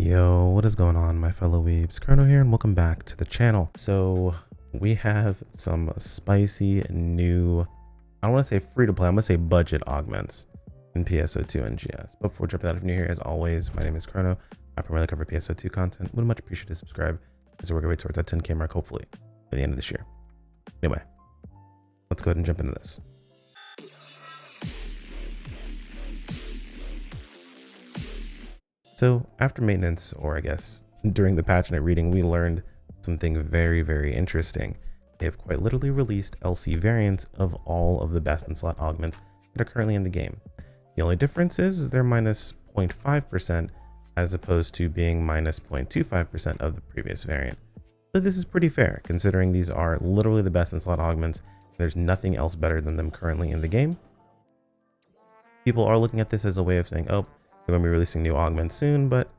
Yo, what is going on, my fellow weebs? Chrono here, and welcome back to the channel. So we have some spicy new, I don't want to say free to play, I'm going to say budget augments in PSO2NGS. But before jumping out, if you're new here, as always, my name is Chrono. I primarily cover PSO2 content. Would much appreciate to subscribe as we work our way towards that 10K mark, hopefully by the end of this year. Anyway, let's go ahead and jump into this. So after maintenance, or I guess during the patch note reading, we learned something very, very interesting. They have quite literally released LC variants of all of the best in slot augments that are currently in the game. The only difference is they're minus 0.5% as opposed to being minus 0.25% of the previous variant. So this is pretty fair considering these are literally the best in slot augments. There's nothing else better than them currently in the game. People are looking at this as a way of saying, oh, we're going to be releasing new augments soon, but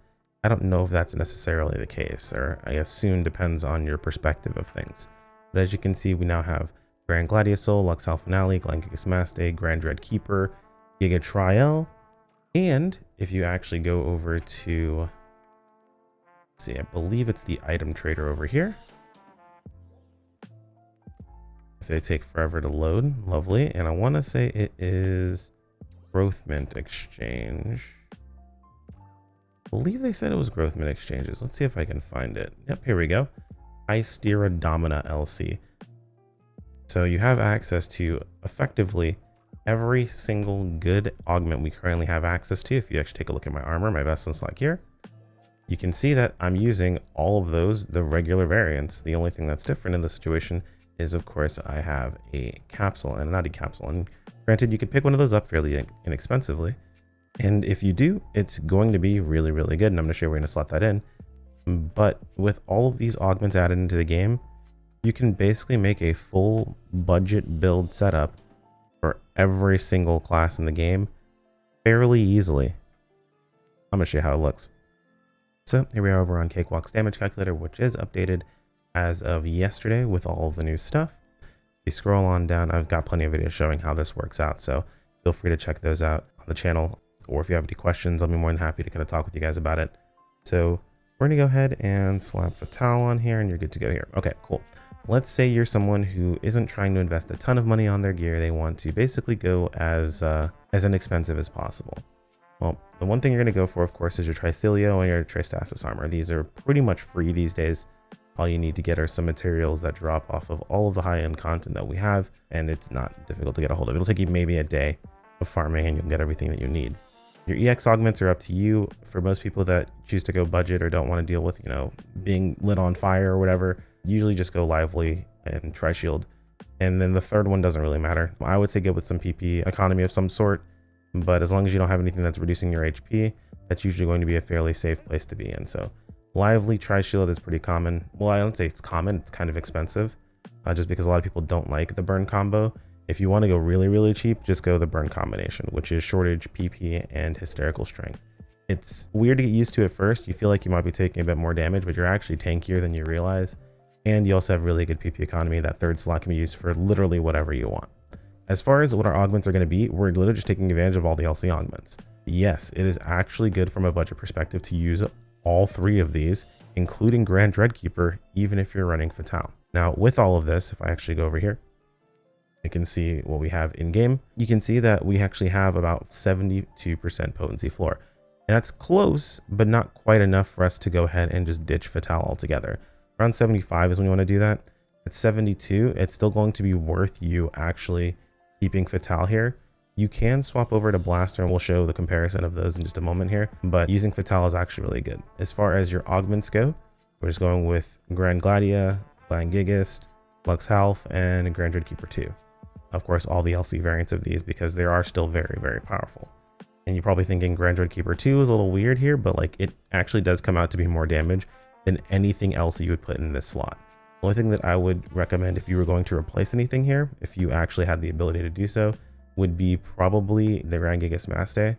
I don't know if that's necessarily the case, or I guess soon depends on your perspective of things. But as you can see, we now have Grand Gladiasoul, Lux Hal Finale, Gigas Maste, Grand Dread Keeper, Giga Trial, and if you actually go over to, let's see, I believe it's the item trader over here. If they take forever to load, lovely. And I want to say it is Growth Mint Exchange. I believe they said it was Growth Mint Exchanges. Let's see if I can find it. Yep, here we go. Istera Domina LC. So you have access to effectively every single good augment we currently have access to. If you actually take a look at my armor, my vest and slot gear, you can see that I'm using all of those, the regular variants. The only thing that's different in this situation is, of course, I have a capsule and a naughty capsule. And granted, you could pick one of those up fairly inexpensively. And if you do, it's going to be really, really good. And I'm going to show you where we're going to slot that in. But with all of these augments added into the game, you can basically make a full budget build setup for every single class in the game fairly easily. I'm going to show you how it looks. So here we are over on Cakewalk's damage calculator, which is updated as of yesterday with all of the new stuff. If you scroll on down, I've got plenty of videos showing how this works out. So feel free to check those out on the channel. Or if you have any questions, I'll be more than happy to kind of talk with you guys about it. So we're going to go ahead and slap Fatale on here and you're good to go here. Okay, cool. Let's say you're someone who isn't trying to invest a ton of money on their gear. They want to basically go as inexpensive as possible. Well, the one thing you're going to go for, of course, is your Tricilio and your Tristasis armor. These are pretty much free these days. All you need to get are some materials that drop off of all of the high-end content that we have, and it's not difficult to get a hold of. It'll take you maybe a day of farming and you'll get everything that you need. Your EX augments are up to you. For most people that choose to go budget or don't want to deal with, being lit on fire or whatever, usually just go Lively and Tri-Shield. And then the third one doesn't really matter. I would say go with some PP economy of some sort, but as long as you don't have anything that's reducing your HP, that's usually going to be a fairly safe place to be in. So Lively Tri-Shield is pretty common. Well, I don't say it's common, it's kind of expensive, just because a lot of people don't like the burn combo. If you want to go really, really cheap, just go the burn combination, which is shortage, PP, and hysterical strength. It's weird to get used to at first. You feel like you might be taking a bit more damage, but you're actually tankier than you realize. And you also have really good PP economy. That third slot can be used for literally whatever you want. As far as what our augments are going to be, we're literally just taking advantage of all the LC augments. Yes, it is actually good from a budget perspective to use all three of these, including Grand Dread Keeper, even if you're running Fatale. Now, with all of this, if I actually go over here, you can see what we have in game. You can see that we actually have about 72% potency floor. And that's close, but not quite enough for us to go ahead and just ditch Fatale altogether. Around 75 is when you want to do that. At 72, it's still going to be worth you actually keeping Fatale here. You can swap over to Blaster, and we'll show the comparison of those in just a moment here. But using Fatale is actually really good. As far as your augments go, we're just going with Grand Gladia, Grand Gigist, Lux Half, and Grand Dread Keeper 2. Of course, all the LC variants of these, because they are still very, very powerful. And you're probably thinking Grand Dread Keeper 2 is a little weird here, but like it actually does come out to be more damage than anything else you would put in this slot. The only thing that I would recommend if you were going to replace anything here, if you actually had the ability to do so, would be probably the Grand Gigas Maste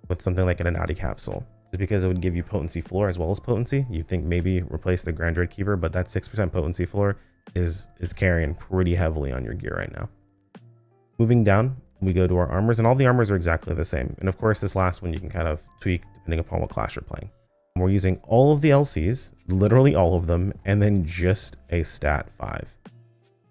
with something like an Anati capsule. Just because it would give you potency floor as well as potency. You'd think maybe replace the Grand Dread Keeper, but that 6% potency floor is carrying pretty heavily on your gear right now. Moving down, we go to our armors, and all the armors are exactly the same. And of course, this last one you can kind of tweak depending upon what class you're playing. We're using all of the LCs, literally all of them, and then just a stat 5.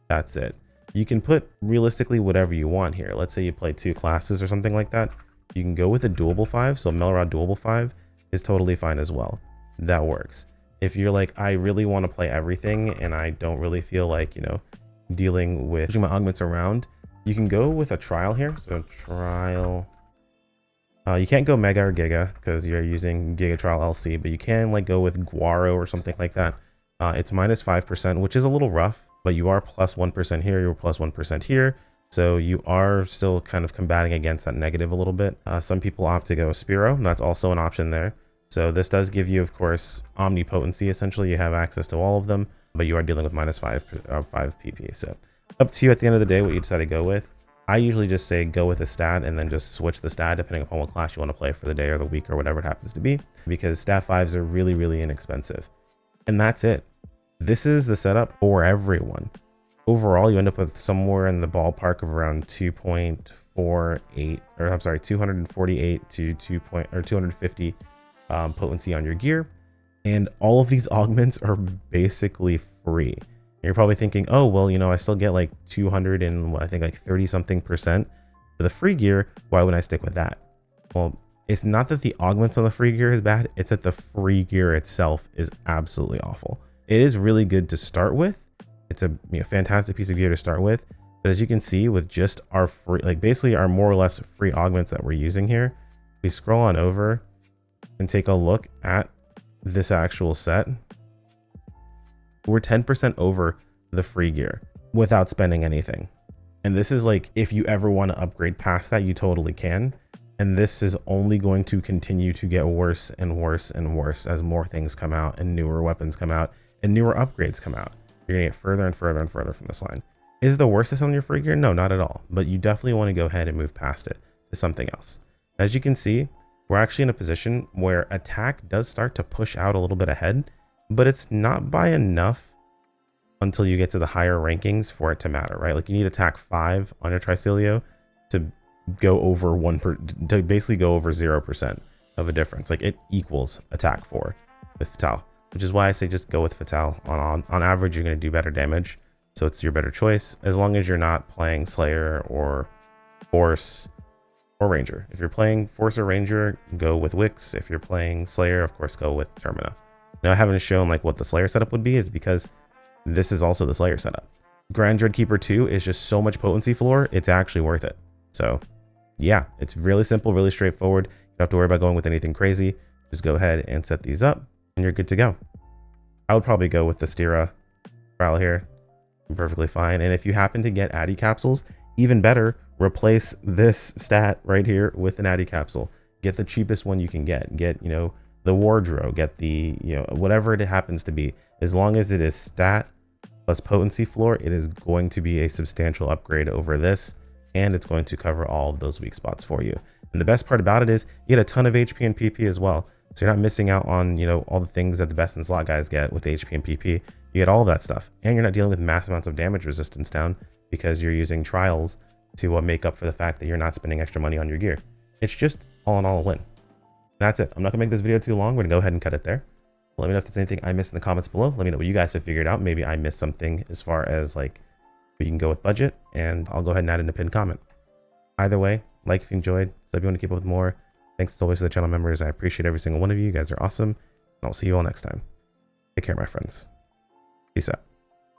That's it. You can put realistically whatever you want here. Let's say you play 2 classes or something like that. You can go with a doable 5. So Melrod doable 5 is totally fine as well. That works. If you're like, I really want to play everything and I don't really feel like, you know, dealing with pushing my augments around, you can go with a trial here. So trial. You can't go Mega or Giga because you're using Giga Trial LC, but you can like go with Guaro or something like that. It's minus 5%, which is a little rough, but you are plus 1% here, you're plus 1% here. So you are still kind of combating against that negative a little bit. Some people opt to go Spiro. That's also an option there. So this does give you, of course, omnipotency. Essentially, you have access to all of them, but you are dealing with minus 5 PP. So up to you at the end of the day what you decide to go with. I usually just say go with a stat and then just switch the stat depending upon what class you want to play for the day or the week or whatever it happens to be, because stat 5s are really, really inexpensive. And that's it. This is the setup for everyone. Overall, you end up with somewhere in the ballpark of around 2.48, or I'm sorry, 248 to 250 potency on your gear. And all of these augments are basically free. You're probably thinking, oh, well, you know, I still get like 200 and what I think like 30 something percent for the free gear. Why would I stick with that? Well, it's not that the augments on the free gear is bad. It's that the free gear itself is absolutely awful. It is really good to start with. It's a fantastic piece of gear to start with. But as you can see with just our free, like basically our more or less free augments that we're using here, we scroll on over and take a look at this actual set. We're 10% over the free gear without spending anything. And this is like, if you ever want to upgrade past that, you totally can. And this is only going to continue to get worse and worse and worse as more things come out and newer weapons come out and newer upgrades come out. You're gonna get further and further and further from this line. Is the worstest on your free gear? No, not at all. But you definitely want to go ahead and move past it to something else. As you can see, we're actually in a position where attack does start to push out a little bit ahead, but it's not by enough until you get to the higher rankings for it to matter, right? Like you need attack 5 on your Tricilio to go over to basically go over 0% of a difference. Like it equals attack 4 with Fatal, which is why I say just go with Fatal. On average, you're going to do better damage. So it's your better choice, as long as you're not playing Slayer or Force or Ranger. If you're playing Force or Ranger, go with Wix. If you're playing Slayer, of course, go with Termina. Now, I haven't shown like what the Slayer setup would be is because this is also the Slayer setup. Grand Dreadkeeper 2 is just so much potency floor, it's actually worth it. So yeah, it's really simple, really straightforward. You don't have to worry about going with anything crazy. Just go ahead and set these up and you're good to go. I would probably go with the Stira trial here. Perfectly fine. And if you happen to get Addy capsules, even better, replace this stat right here with an Addy capsule. Get the cheapest one you can get. Get, you know, the wardrobe, get the, you know, whatever it happens to be. As long as it is stat plus potency floor, it is going to be a substantial upgrade over this, and it's going to cover all of those weak spots for you. And the best part about it is you get a ton of HP and PP as well. So you're not missing out on, you know, all the things that the best in slot guys get with HP and PP. You get all of that stuff, and you're not dealing with mass amounts of damage resistance down because you're using trials to make up for the fact that you're not spending extra money on your gear. It's just all in all a win. That's it. I'm not gonna make this video too long. We're gonna go ahead and cut it there. Let me know if there's anything I missed in the comments below. Let me know what you guys have figured out. Maybe I missed something as far as like we can go with budget, and I'll go ahead and add in a pinned comment. Either way, like if you enjoyed, so if you want to keep up with more. Thanks as always to the channel members. I appreciate every single one of you. You guys are awesome. And I'll see you all next time. Take care, my friends. Peace out.